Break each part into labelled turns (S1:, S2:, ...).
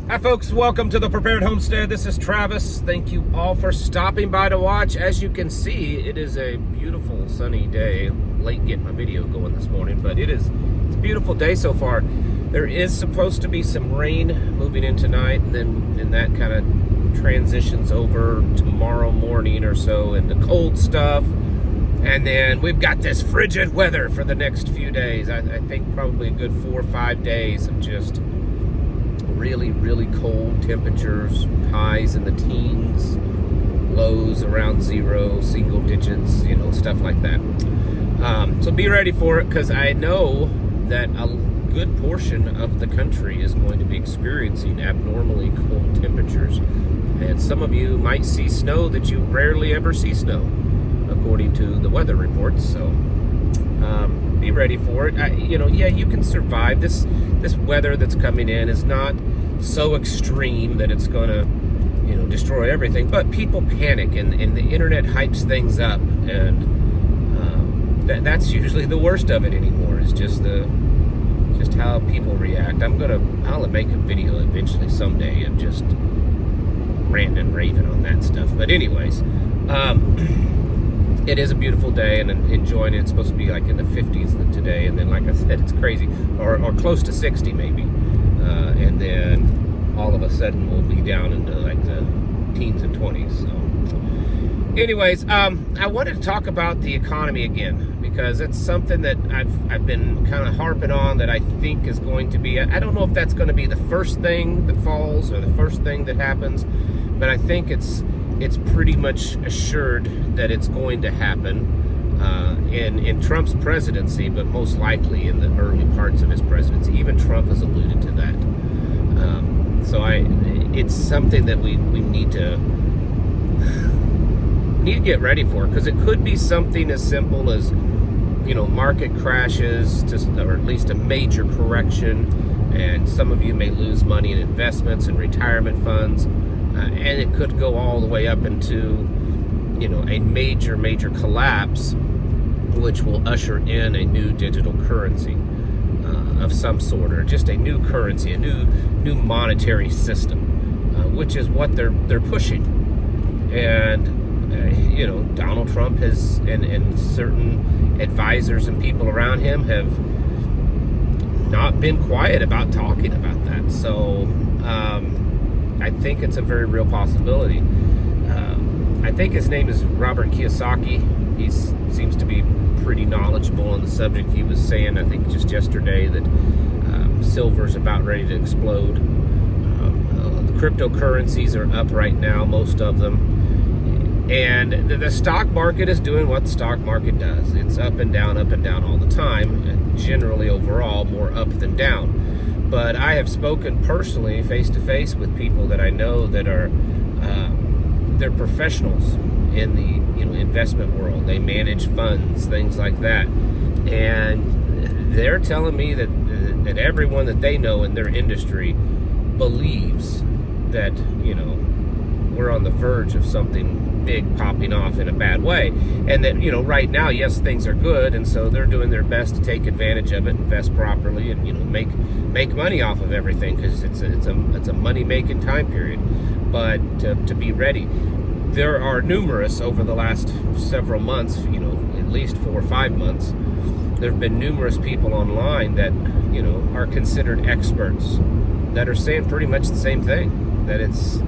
S1: Hi folks, welcome to the Prepared Homestead. This is Travis. Thank you all for stopping by to watch. As you can see, it is a beautiful sunny day. Late getting my video going this morning, but it's a beautiful day so far. There is supposed to be some rain moving in tonight, and then that kind of transitions over tomorrow morning or so into cold stuff. And then we've got this frigid weather for the next few days. I think probably a good 4 or 5 days of just really cold temperatures, highs in the teens, lows around zero, single digits, stuff like that. So be ready for it, because I know that a good portion of the country is going to be experiencing abnormally cold temperatures. And some of you might see snow that you rarely ever see snow, according to the weather reports. So be ready for it. You can survive. This weather that's coming in is not so extreme that it's going to, destroy everything. But people panic, and the internet hypes things up, and that's usually the worst of it anymore. Is just how people react. I'll make a video eventually someday of just ranting and raving on that stuff. But anyways, it is a beautiful day and enjoying it. It's supposed to be like in the 50s today, and then, like I said, it's crazy, or close to 60 maybe, and then all of a sudden we'll be down into like the teens and 20s. So anyways, I wanted to talk about the economy again, because it's something that I've been kind of harping on, that I think is going to be, I don't know if that's going to be the first thing that falls or the first thing that happens, but I think it's pretty much assured that it's going to happen in Trump's presidency, but most likely in the early parts of his presidency. Even Trump has alluded to that. So it's something that we need to get ready for, because it could be something as simple as, market crashes, or at least a major correction, and some of you may lose money in investments and retirement funds. And it could go all the way up into, a major collapse, which will usher in a new digital currency of some sort, or just a new currency, a new monetary system, which is what they're pushing. And Donald Trump has, and certain advisors and people around him have not been quiet about talking about that. So I think it's a very real possibility. I think his name is Robert Kiyosaki. He seems to be pretty knowledgeable on the subject. He was saying, I think just yesterday, that silver's about ready to explode. The cryptocurrencies are up right now, most of them. And the stock market is doing what the stock market does. It's up and down all the time, and generally overall more up than down. But I have spoken personally, face-to-face, with people that I know that are they're professionals in the investment world. They manage funds, things like that, and they're telling me that everyone that they know in their industry believes that we're on the verge of something big popping off in a bad way, and that right now, yes, things are good, and so they're doing their best to take advantage of it, invest properly, and make money off of everything, because it's a money making time period. But to be ready, there are numerous, over the last several months, at least 4 or 5 months, there have been numerous people online that are considered experts that are saying pretty much the same thing, that it's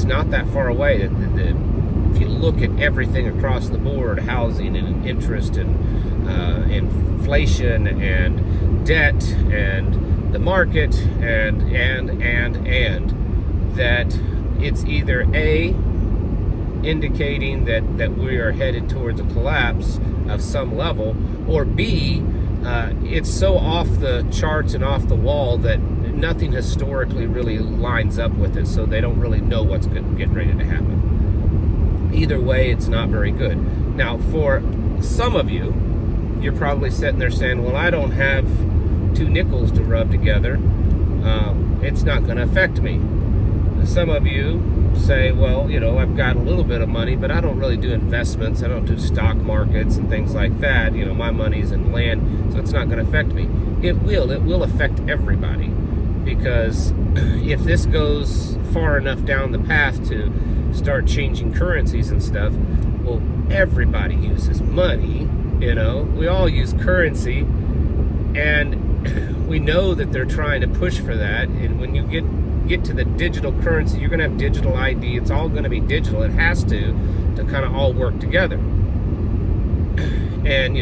S1: not that far away. If you look at everything across the board, housing and interest and inflation and debt and the market and that it's either A, indicating that we are headed towards a collapse of some level, or B, it's so off the charts and off the wall that nothing historically really lines up with it, so they don't really know what's getting ready to happen. Either way, it's not very good. Now, for some of you, you're probably sitting there saying, well, I don't have 2 nickels to rub together. It's not going to affect me. Some of you say, well, I've got a little bit of money, but I don't really do investments. I don't do stock markets and things like that. My money's in land, so it's not going to affect me. It will affect everybody. because if this goes far enough down the path to start changing currencies and stuff, well, everybody uses money, we all use currency, and we know that they're trying to push for that. And when you get to the digital currency, you're going to have digital ID. It's all going to be digital. It has to kind of all work together. And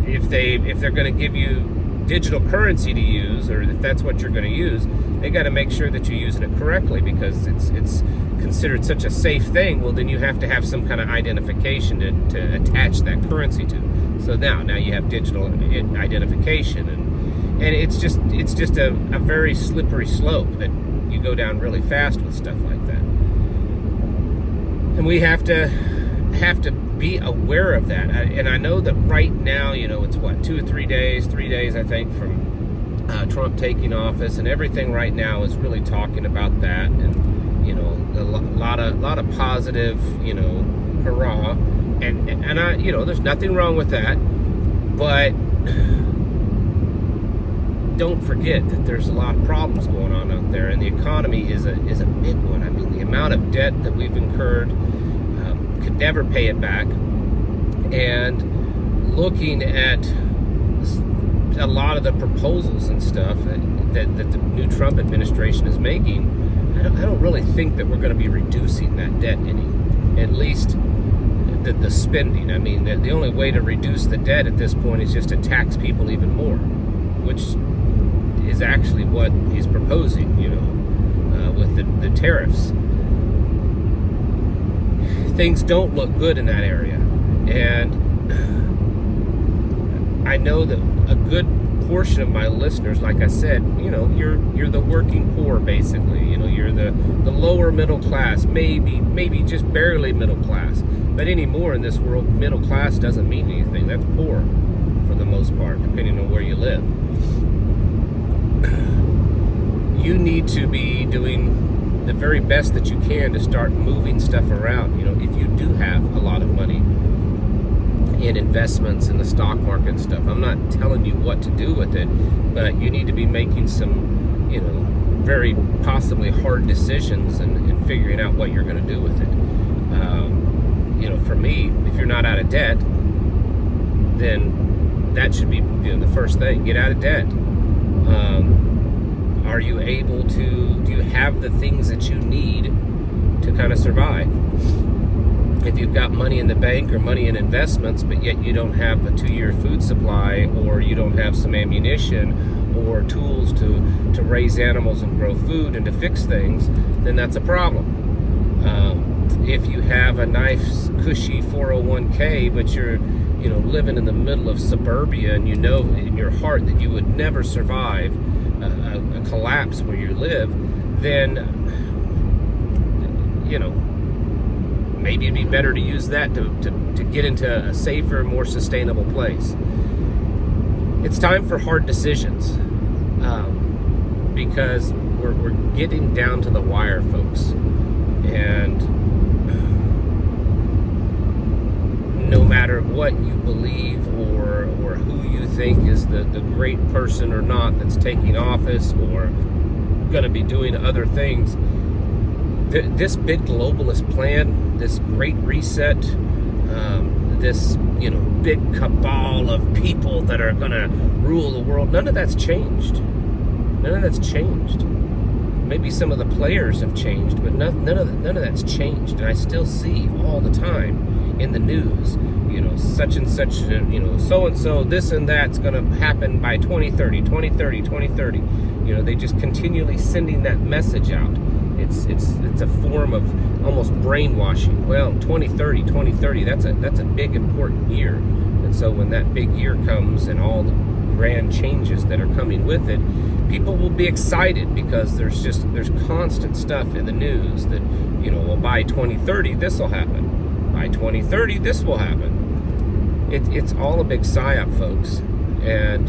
S1: if they're going to give you digital currency to use, or if that's what you're going to use, they got to make sure that you're using it correctly, because it's considered such a safe thing. Well, then you have to have some kind of identification to attach that currency to. So now you have digital identification, and it's just a very slippery slope that you go down really fast with stuff like that. And we have to be aware of that. And I know that right now, it's what, 2 or 3 days, 3 days, I think, from Trump taking office, and everything right now is really talking about that, and a lot of positive, hurrah, and I, there's nothing wrong with that, but don't forget that there's a lot of problems going on out there, and the economy is a big one. I mean, the amount of debt that we've incurred, could never pay it back. And looking at a lot of the proposals and stuff that the new Trump administration is making, I don't really think that we're going to be reducing that debt any. At least the spending. I mean, the only way to reduce the debt at this point is just to tax people even more, which is actually what he's proposing, with the tariffs. Things don't look good in that area, and I know that a good portion of my listeners, like I said, you're the working poor, basically. You're the lower middle class, maybe just barely middle class. But anymore in this world, middle class doesn't mean anything. That's poor for the most part, depending on where you live. You need to be doing the very best that you can to start moving stuff around. If you do have a lot of money in investments in the stock market and stuff, I'm not telling you what to do with it, but you need to be making some, very possibly hard decisions and figuring out what you're going to do with it. For me, if you're not out of debt, then that should be the first thing. Get out of debt. Are you able to, do you have the things that you need to kind of survive? If you've got money in the bank or money in investments, but yet you don't have a 2-year food supply, or you don't have some ammunition or tools to raise animals and grow food and to fix things, then that's a problem. If you have a nice, cushy 401k, but you're living in the middle of suburbia, and in your heart that you would never survive a collapse where you live, then maybe it'd be better to use that to get into a safer, more sustainable place. It's time for hard decisions, because we're getting down to the wire, folks. And no matter what you believe or who you think is the great person or not that's taking office or going to be doing other things, this big globalist plan, this great reset, this big cabal of people that are going to rule the world, none of that's changed. None of that's changed. Maybe some of the players have changed, but none of that's changed. And I still see all the time in the news, such and such, so and so, this and that's going to happen by 2030. They just continually sending that message out. It's a form of almost brainwashing. Well, 2030, that's a big important year. And so when that big year comes and all the grand changes that are coming with it, people will be excited, because there's constant stuff in the news that, well, by 2030 this will happen. By 2030 this will happen. It's all a big psyop, folks. And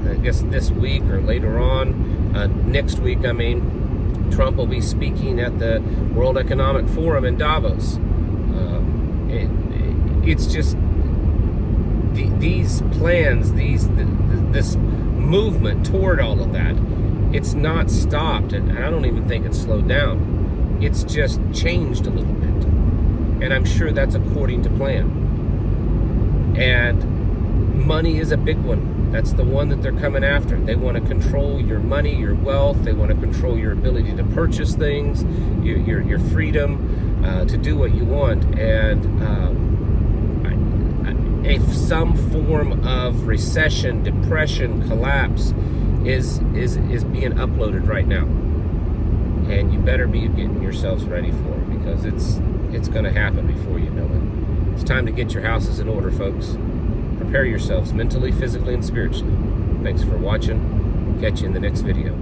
S1: I guess this week or later on, next week, Trump will be speaking at the World Economic Forum in Davos. It's just these plans, this movement toward all of that it's not stopped, and I don't even think it's slowed down. It's just changed a little bit. And I'm sure that's according to plan. And money is a big one. That's the one that they're coming after. They want to control your money, your wealth. They want to control your ability to purchase things, your freedom to do what you want. And if some form of recession, depression, collapse is being uploaded right now. And you better be getting yourselves ready for it, because it's going to happen before you know it. It's time to get your houses in order, folks. Prepare yourselves mentally, physically, and spiritually. Thanks for watching. Catch you in the next video.